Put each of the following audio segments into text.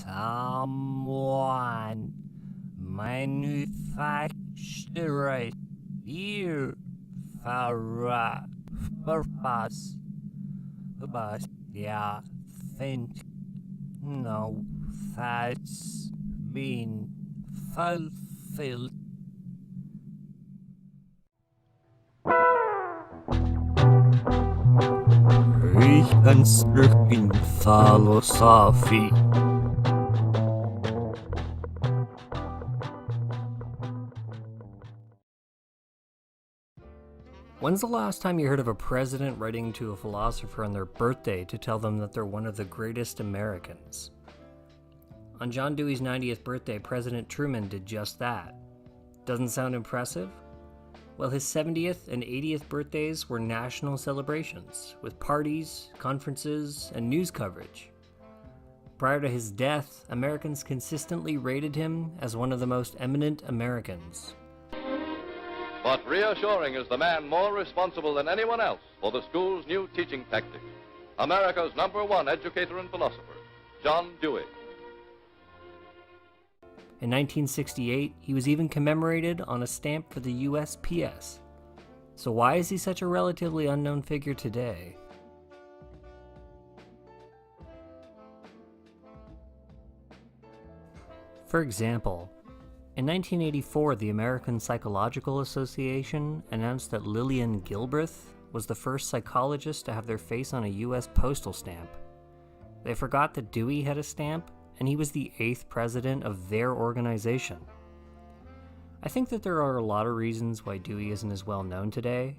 Someone manufactured here for a purpose, but yeah, think no, that's been fulfilled. Reconstruction philosophy. When's the last time you heard of a president writing to a philosopher on their birthday to tell them that they're one of the greatest Americans? On John Dewey's 90th birthday, President Truman did just that. Doesn't sound impressive? Well, his 70th and 80th birthdays were national celebrations, with parties, conferences, and news coverage. Prior to his death, Americans consistently rated him as one of the most eminent Americans. But reassuring is the man more responsible than anyone else for the school's new teaching tactics. America's #1 educator and philosopher, John Dewey. In 1968, he was even commemorated on a stamp for the USPS. So why is he such a relatively unknown figure today? For example, in 1984, the American Psychological Association announced that Lillian Gilbreth was the first psychologist to have their face on a US postal stamp. They forgot that Dewey had a stamp, and he was the 8th president of their organization. I think that there are a lot of reasons why Dewey isn't as well known today.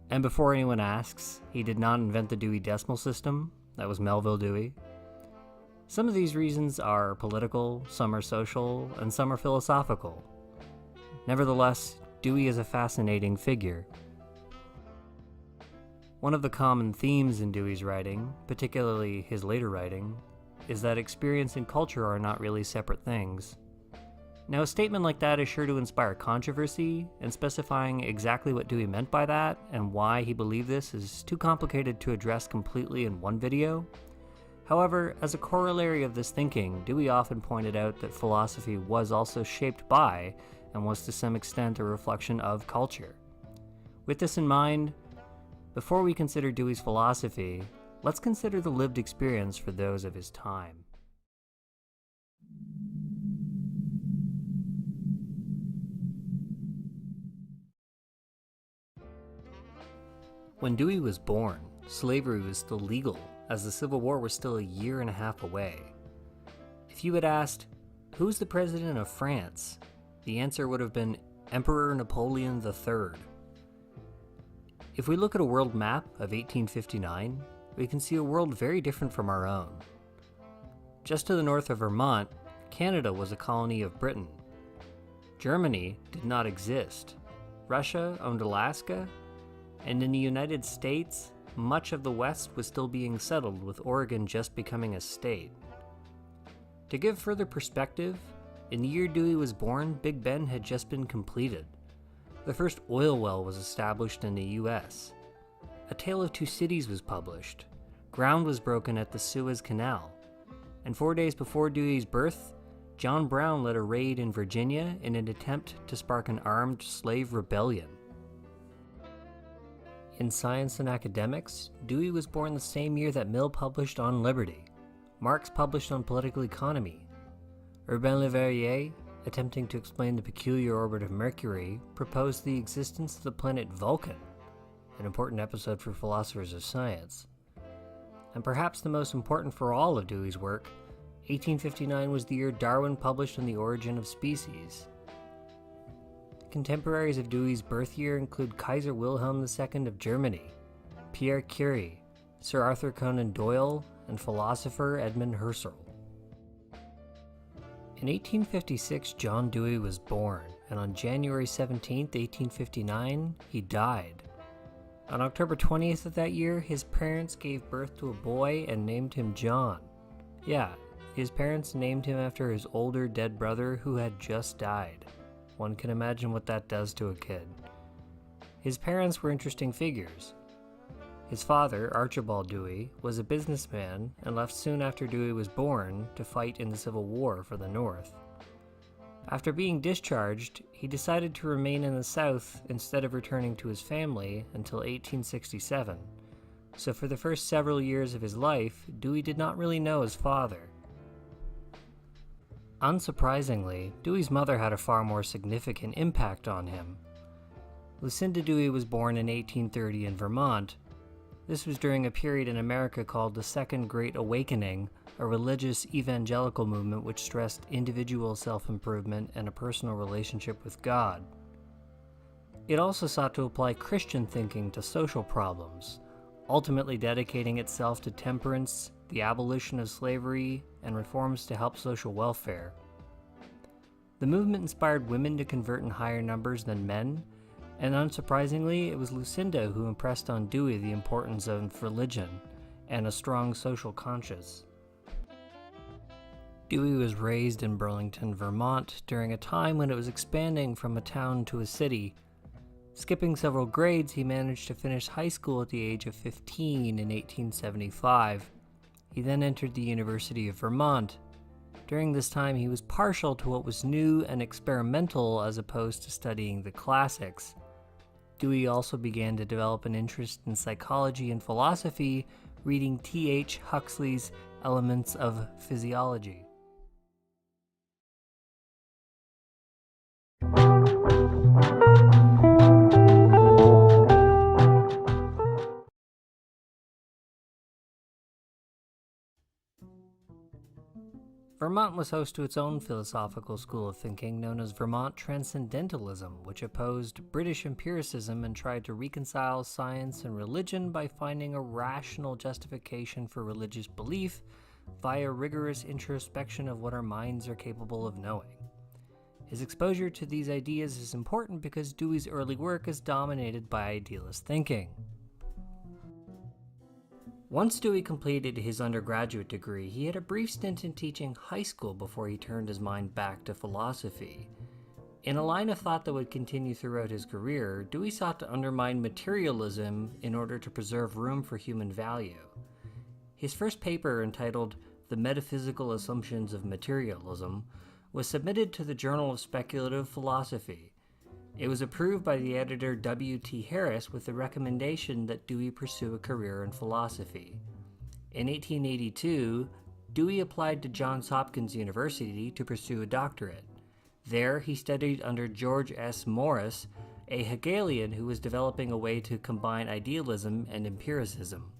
And before anyone asks, he did not invent the Dewey Decimal System. That was Melville Dewey. Some of these reasons are political, some are social, and some are philosophical. Nevertheless, Dewey is a fascinating figure. One of the common themes in Dewey's writing, particularly his later writing, is that experience and culture are not really separate things. Now, a statement like that is sure to inspire controversy, and specifying exactly what Dewey meant by that and why he believed this is too complicated to address completely in one video. However, as a corollary of this thinking, Dewey often pointed out that philosophy was also shaped by, and was to some extent a reflection of, culture. With this in mind, before we consider Dewey's philosophy, let's consider the lived experience for those of his time. When Dewey was born, slavery was still legal, as the Civil War was still a year and a half away. If you had asked, who's the president of France? The answer would have been Emperor Napoleon III. If we look at a world map of 1859, we can see a world very different from our own. Just to the north of Vermont, Canada was a colony of Britain. Germany did not exist. Russia owned Alaska, and in the United States, much of the West was still being settled, with Oregon just becoming a state. To give further perspective, in the year Dewey was born, Big Ben had just been completed. The first oil well was established in the US. A Tale of Two Cities was published. Ground was broken at the Suez Canal. And 4 days before Dewey's birth, John Brown led a raid in Virginia in an attempt to spark an armed slave rebellion. In science and academics, Dewey was born the same year that Mill published On Liberty. Marx published On Political Economy. Urbain Le Verrier, attempting to explain the peculiar orbit of Mercury, proposed the existence of the planet Vulcan, an important episode for philosophers of science. And perhaps the most important for all of Dewey's work, 1859 was the year Darwin published On the Origin of Species. Contemporaries of Dewey's birth year include Kaiser Wilhelm II of Germany, Pierre Curie, Sir Arthur Conan Doyle, and philosopher Edmund Husserl. In 1856, John Dewey was born, and on January 17, 1859, he died. On October 20th of that year, his parents gave birth to a boy and named him John. Yeah, his parents named him after his older dead brother who had just died. One can imagine what that does to a kid. His parents were interesting figures. His father, Archibald Dewey, was a businessman and left soon after Dewey was born to fight in the Civil War for the North. After being discharged, he decided to remain in the South instead of returning to his family until 1867. So for the first several years of his life, Dewey did not really know his father. Unsurprisingly, Dewey's mother had a far more significant impact on him. Lucinda Dewey was born in 1830 in Vermont. This was during a period in America called the Second Great Awakening, a religious evangelical movement which stressed individual self-improvement and a personal relationship with God. It also sought to apply Christian thinking to social problems, ultimately dedicating itself to temperance, the abolition of slavery, and reforms to help social welfare. The movement inspired women to convert in higher numbers than men, and unsurprisingly, it was Lucinda who impressed on Dewey the importance of religion and a strong social conscience. Dewey was raised in Burlington, Vermont, during a time when it was expanding from a town to a city. Skipping several grades, he managed to finish high school at the age of 15 in 1875. He then entered the University of Vermont. During this time, he was partial to what was new and experimental as opposed to studying the classics. Dewey also began to develop an interest in psychology and philosophy, reading T.H. Huxley's Elements of Physiology. Vermont was host to its own philosophical school of thinking known as Vermont Transcendentalism, which opposed British empiricism and tried to reconcile science and religion by finding a rational justification for religious belief via rigorous introspection of what our minds are capable of knowing. His exposure to these ideas is important because Dewey's early work is dominated by idealist thinking. Once Dewey completed his undergraduate degree, he had a brief stint in teaching high school before he turned his mind back to philosophy. In a line of thought that would continue throughout his career, Dewey sought to undermine materialism in order to preserve room for human value. His first paper, entitled The Metaphysical Assumptions of Materialism, was submitted to the Journal of Speculative Philosophy. It was approved by the editor W.T. Harris with the recommendation that Dewey pursue a career in philosophy. In 1882, Dewey applied to Johns Hopkins University to pursue a doctorate. There, he studied under George S. Morris, a Hegelian who was developing a way to combine idealism and empiricism.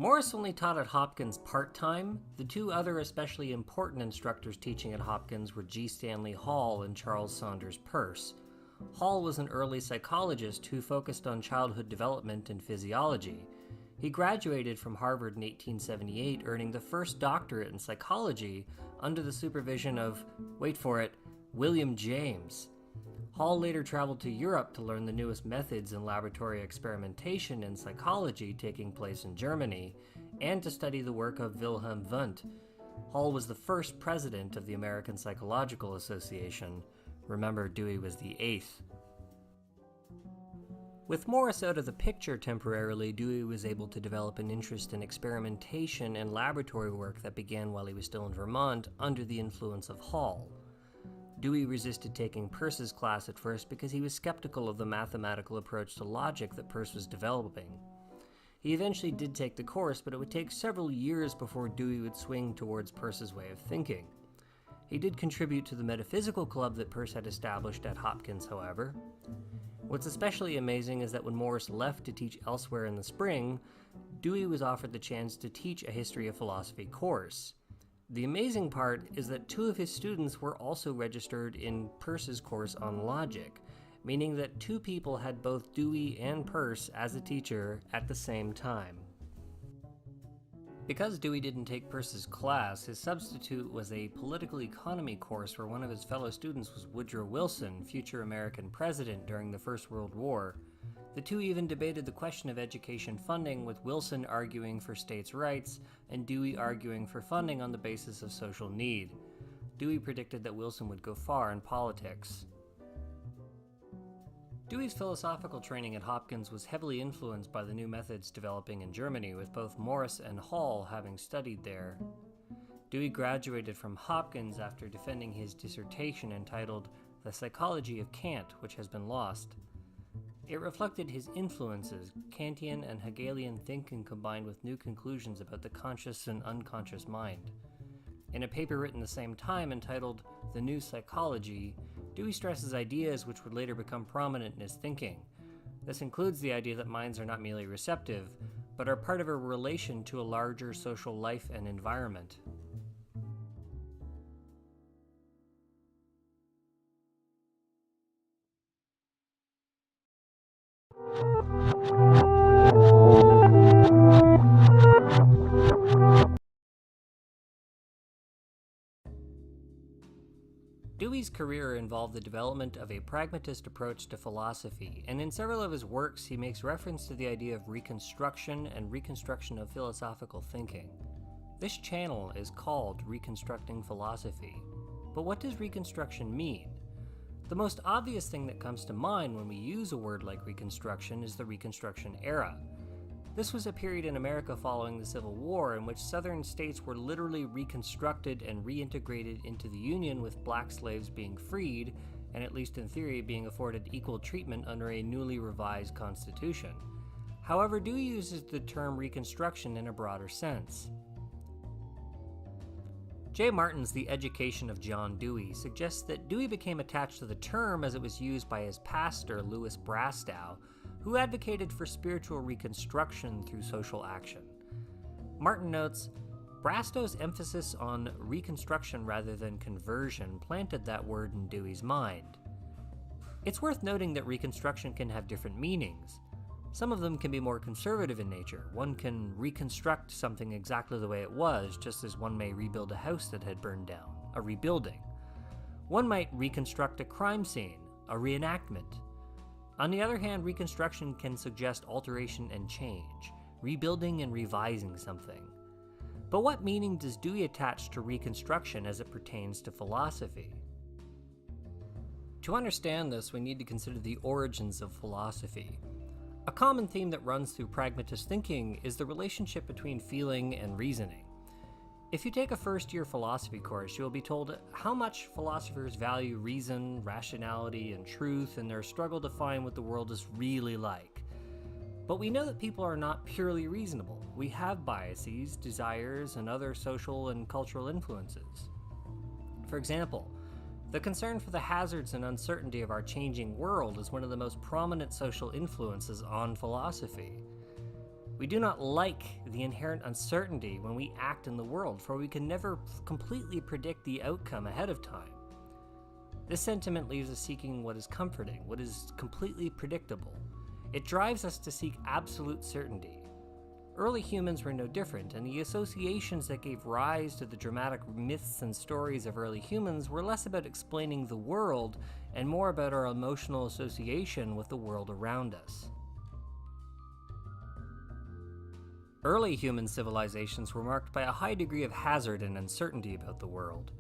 Morris only taught at Hopkins part-time. The two other especially important instructors teaching at Hopkins were G. Stanley Hall and Charles Saunders Peirce. Hall was an early psychologist who focused on childhood development and physiology. He graduated from Harvard in 1878, earning the first doctorate in psychology under the supervision of, wait for it, William James. Hall later traveled to Europe to learn the newest methods in laboratory experimentation and psychology taking place in Germany, and to study the work of Wilhelm Wundt. Hall was the first president of the American Psychological Association. Remember, Dewey was the 8th. With Morris out of the picture temporarily, Dewey was able to develop an interest in experimentation and laboratory work that began while he was still in Vermont under the influence of Hall. Dewey resisted taking Peirce's class at first because he was skeptical of the mathematical approach to logic that Peirce was developing. He eventually did take the course, but it would take several years before Dewey would swing towards Peirce's way of thinking. He did contribute to the metaphysical club that Peirce had established at Hopkins, however. What's especially amazing is that when Morris left to teach elsewhere in the spring, Dewey was offered the chance to teach a history of philosophy course. The amazing part is that two of his students were also registered in Peirce's course on logic, meaning that two people had both Dewey and Peirce as a teacher at the same time. Because Dewey didn't take Peirce's class, his substitute was a political economy course where one of his fellow students was Woodrow Wilson, future American president during the First World War. The two even debated the question of education funding, with Wilson arguing for states' rights and Dewey arguing for funding on the basis of social need. Dewey predicted that Wilson would go far in politics. Dewey's philosophical training at Hopkins was heavily influenced by the new methods developing in Germany, with both Morris and Hall having studied there. Dewey graduated from Hopkins after defending his dissertation entitled The Psychology of Kant, which has been lost. It reflected his influences, Kantian and Hegelian thinking combined with new conclusions about the conscious and unconscious mind. In a paper written the same time entitled The New Psychology, Dewey stresses ideas which would later become prominent in his thinking. This includes the idea that minds are not merely receptive, but are part of a relation to a larger social life and environment. Dewey's career involved the development of a pragmatist approach to philosophy, and in several of his works he makes reference to the idea of reconstruction and reconstruction of philosophical thinking. This channel is called Reconstructing Philosophy. But what does reconstruction mean? The most obvious thing that comes to mind when we use a word like Reconstruction is the Reconstruction era. This was a period in America following the Civil War in which Southern states were literally reconstructed and reintegrated into the Union, with black slaves being freed, and at least in theory being afforded equal treatment under a newly revised constitution. However, Dewey uses the term Reconstruction in a broader sense. J. Martin's The Education of John Dewey suggests that Dewey became attached to the term as it was used by his pastor, Louis Brastow, who advocated for spiritual reconstruction through social action. Martin notes, Brastow's emphasis on reconstruction rather than conversion planted that word in Dewey's mind. It's worth noting that reconstruction can have different meanings. Some of them can be more conservative in nature. One can reconstruct something exactly the way it was, just as one may rebuild a house that had burned down, a rebuilding. One might reconstruct a crime scene, a reenactment. On the other hand, reconstruction can suggest alteration and change, rebuilding and revising something. But what meaning does Dewey attach to reconstruction as it pertains to philosophy? To understand this, we need to consider the origins of philosophy. A common theme that runs through pragmatist thinking is the relationship between feeling and reasoning. If you take a first-year philosophy course, you will be told how much philosophers value reason, rationality, and truth in their struggle to find what the world is really like. But we know that people are not purely reasonable. We have biases, desires, and other social and cultural influences. For example, the concern for the hazards and uncertainty of our changing world is one of the most prominent social influences on philosophy. We do not like the inherent uncertainty when we act in the world, for we can never completely predict the outcome ahead of time. This sentiment leaves us seeking what is comforting, what is completely predictable. It drives us to seek absolute certainty. Early humans were no different, and the associations that gave rise to the dramatic myths and stories of early humans were less about explaining the world and more about our emotional association with the world around us. Early human civilizations were marked by a high degree of hazard and uncertainty about the world.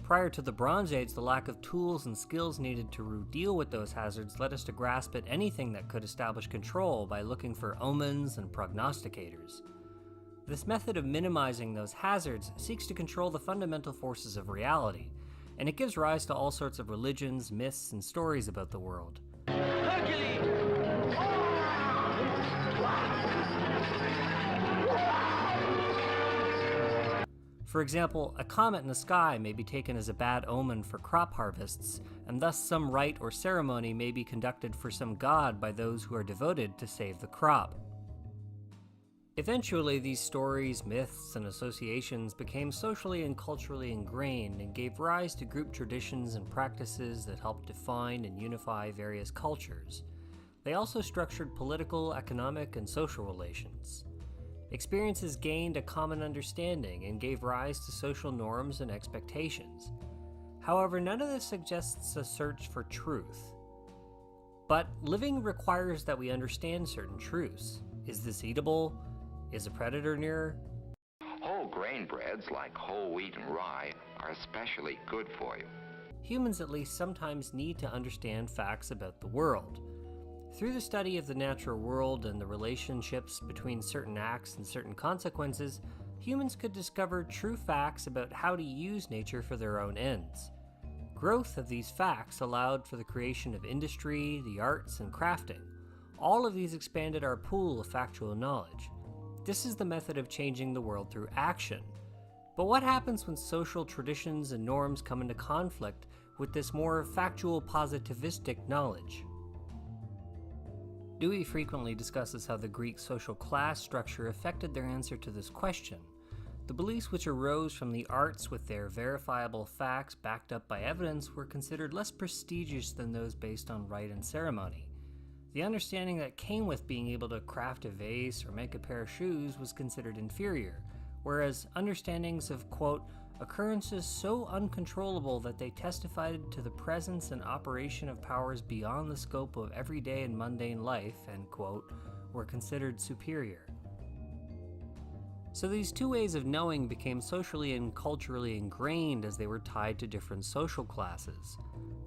Prior to the Bronze Age, the lack of tools and skills needed to deal with those hazards led us to grasp at anything that could establish control by looking for omens and prognosticators. This method of minimizing those hazards seeks to control the fundamental forces of reality, and it gives rise to all sorts of religions, myths, and stories about the world. For example, a comet in the sky may be taken as a bad omen for crop harvests, and thus some rite or ceremony may be conducted for some god by those who are devoted to save the crop. Eventually, these stories, myths, and associations became socially and culturally ingrained and gave rise to group traditions and practices that helped define and unify various cultures. They also structured political, economic, and social relations. Experiences gained a common understanding and gave rise to social norms and expectations. However, none of this suggests a search for truth. But living requires that we understand certain truths. Is this eatable? Is a predator near? Whole grain breads like whole wheat and rye are especially good for you. Humans at least sometimes need to understand facts about the world. Through the study of the natural world and the relationships between certain acts and certain consequences, humans could discover true facts about how to use nature for their own ends. Growth of these facts allowed for the creation of industry, the arts, and crafting. All of these expanded our pool of factual knowledge. This is the method of changing the world through action. But what happens when social traditions and norms come into conflict with this more factual positivistic knowledge? Dewey frequently discusses how the Greek social class structure affected their answer to this question. The beliefs which arose from the arts with their verifiable facts backed up by evidence were considered less prestigious than those based on rite and ceremony. The understanding that came with being able to craft a vase or make a pair of shoes was considered inferior, whereas understandings of, quote, occurrences so uncontrollable that they testified to the presence and operation of powers beyond the scope of everyday and mundane life, end quote, were considered superior. So these two ways of knowing became socially and culturally ingrained as they were tied to different social classes.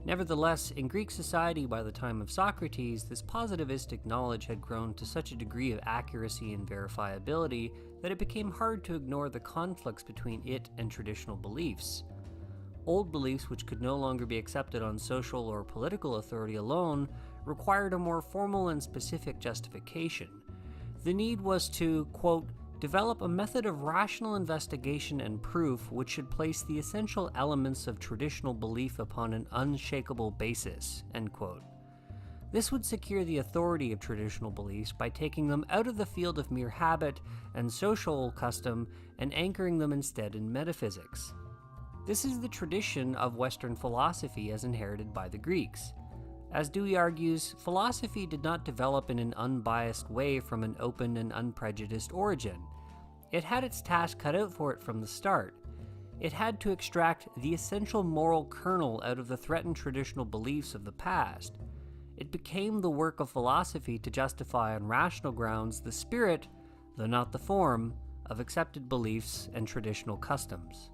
Nevertheless, in Greek society by the time of Socrates, this positivistic knowledge had grown to such a degree of accuracy and verifiability that it became hard to ignore the conflicts between it and traditional beliefs. Old beliefs which could no longer be accepted on social or political authority alone required a more formal and specific justification. The need was to, quote, develop a method of rational investigation and proof which should place the essential elements of traditional belief upon an unshakable basis, end quote. This would secure the authority of traditional beliefs by taking them out of the field of mere habit and social custom and anchoring them instead in metaphysics. This is the tradition of Western philosophy as inherited by the Greeks. As Dewey argues, philosophy did not develop in an unbiased way from an open and unprejudiced origin. It had its task cut out for it from the start. It had to extract the essential moral kernel out of the threatened traditional beliefs of the past. It became the work of philosophy to justify on rational grounds the spirit, though not the form, of accepted beliefs and traditional customs.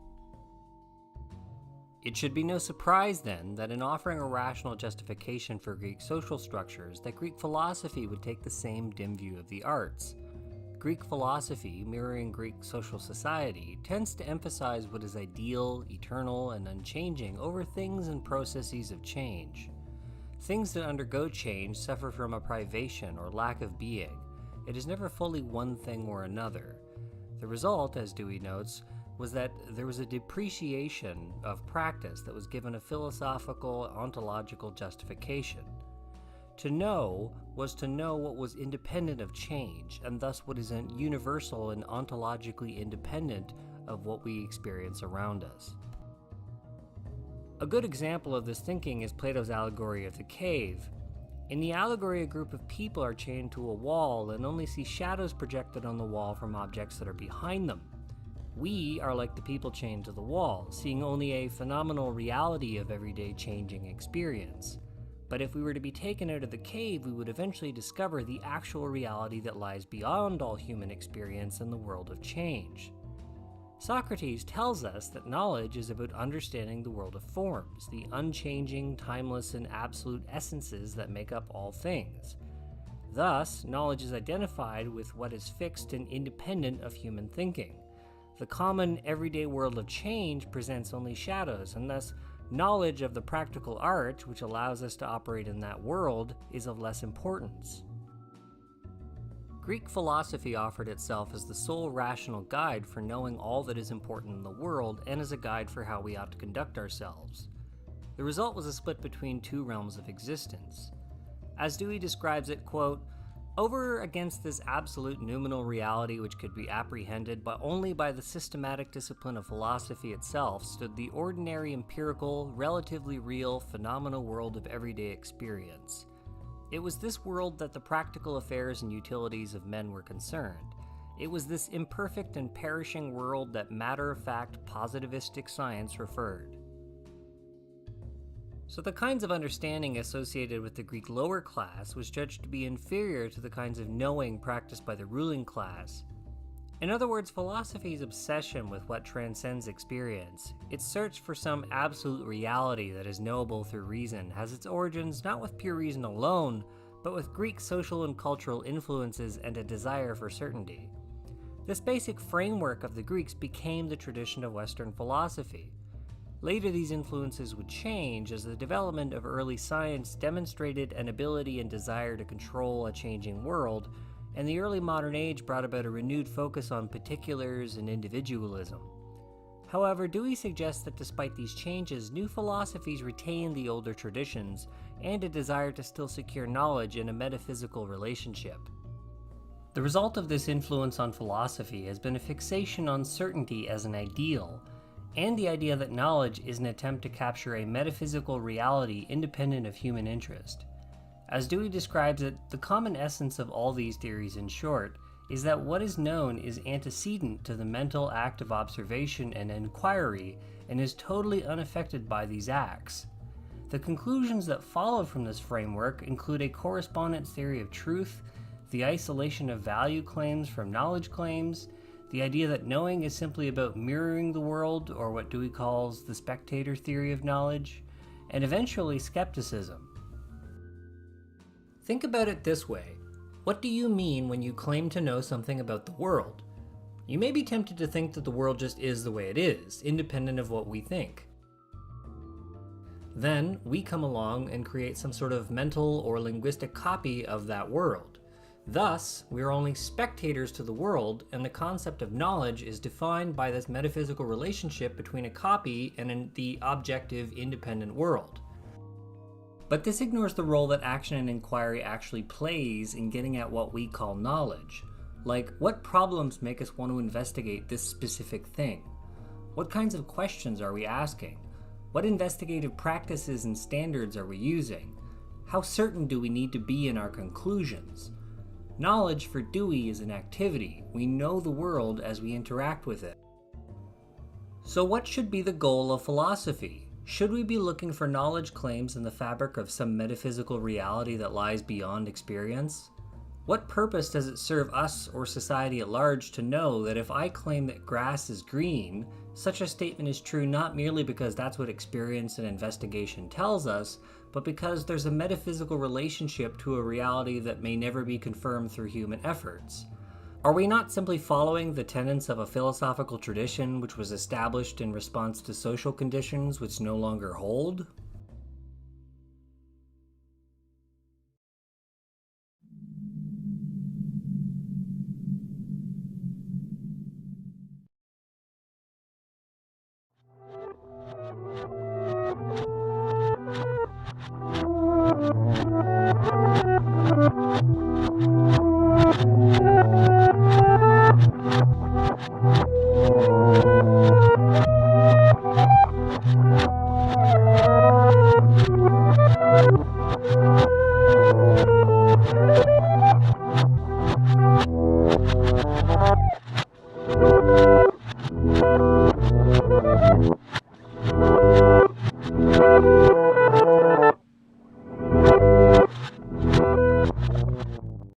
It should be no surprise, then, that in offering a rational justification for Greek social structures, that Greek philosophy would take the same dim view of the arts. Greek philosophy, mirroring Greek social society, tends to emphasize what is ideal, eternal, and unchanging over things and processes of change. Things that undergo change suffer from a privation or lack of being. It is never fully one thing or another. The result, as Dewey notes, was that there was a depreciation of practice that was given a philosophical, ontological justification. To know was to know what was independent of change, and thus what is universal and ontologically independent of what we experience around us. A good example of this thinking is Plato's allegory of the cave. In the allegory, a group of people are chained to a wall and only see shadows projected on the wall from objects that are behind them. We are like the people chained to the wall, seeing only a phenomenal reality of everyday changing experience. But if we were to be taken out of the cave, we would eventually discover the actual reality that lies beyond all human experience in the world of change. Socrates tells us that knowledge is about understanding the world of forms, the unchanging, timeless, and absolute essences that make up all things. Thus, knowledge is identified with what is fixed and independent of human thinking. The common everyday world of change presents only shadows, and thus knowledge of the practical art, which allows us to operate in that world, is of less importance. Greek philosophy offered itself as the sole rational guide for knowing all that is important in the world and as a guide for how we ought to conduct ourselves. The result was a split between two realms of existence. As Dewey describes it, quote, over against this absolute noumenal reality which could be apprehended but only by the systematic discipline of philosophy itself stood the ordinary empirical, relatively real, phenomenal world of everyday experience. It was this world that the practical affairs and utilities of men were concerned. It was this imperfect and perishing world that matter-of-fact positivistic science referred. So the kinds of understanding associated with the Greek lower class was judged to be inferior to the kinds of knowing practiced by the ruling class. In other words, philosophy's obsession with what transcends experience, its search for some absolute reality that is knowable through reason, has its origins not with pure reason alone, but with Greek social and cultural influences and a desire for certainty. This basic framework of the Greeks became the tradition of Western philosophy. Later, these influences would change as the development of early science demonstrated an ability and desire to control a changing world, and the early modern age brought about a renewed focus on particulars and individualism. However, Dewey suggests that despite these changes, new philosophies retain the older traditions and a desire to still secure knowledge in a metaphysical relationship. The result of this influence on philosophy has been a fixation on certainty as an ideal, and the idea that knowledge is an attempt to capture a metaphysical reality independent of human interest. As Dewey describes it, the common essence of all these theories, in short, is that what is known is antecedent to the mental act of observation and inquiry and is totally unaffected by these acts. The conclusions that follow from this framework include a correspondence theory of truth, the isolation of value claims from knowledge claims, the idea that knowing is simply about mirroring the world, or what Dewey calls the spectator theory of knowledge, and eventually skepticism. Think about it this way. What do you mean when you claim to know something about the world? You may be tempted to think that the world just is the way it is, independent of what we think. Then, we come along and create some sort of mental or linguistic copy of that world. Thus, we are only spectators to the world, and the concept of knowledge is defined by this metaphysical relationship between a copy and the objective, independent world. But this ignores the role that action and inquiry actually plays in getting at what we call knowledge. Like, what problems make us want to investigate this specific thing? What kinds of questions are we asking? What investigative practices and standards are we using? How certain do we need to be in our conclusions? Knowledge for Dewey is an activity. We know the world as we interact with it. So what should be the goal of philosophy? Should we be looking for knowledge claims in the fabric of some metaphysical reality that lies beyond experience? What purpose does it serve us or society at large to know that if I claim that grass is green, such a statement is true not merely because that's what experience and investigation tells us, but because there's a metaphysical relationship to a reality that may never be confirmed through human efforts? Are we not simply following the tenets of a philosophical tradition which was established in response to social conditions which no longer hold?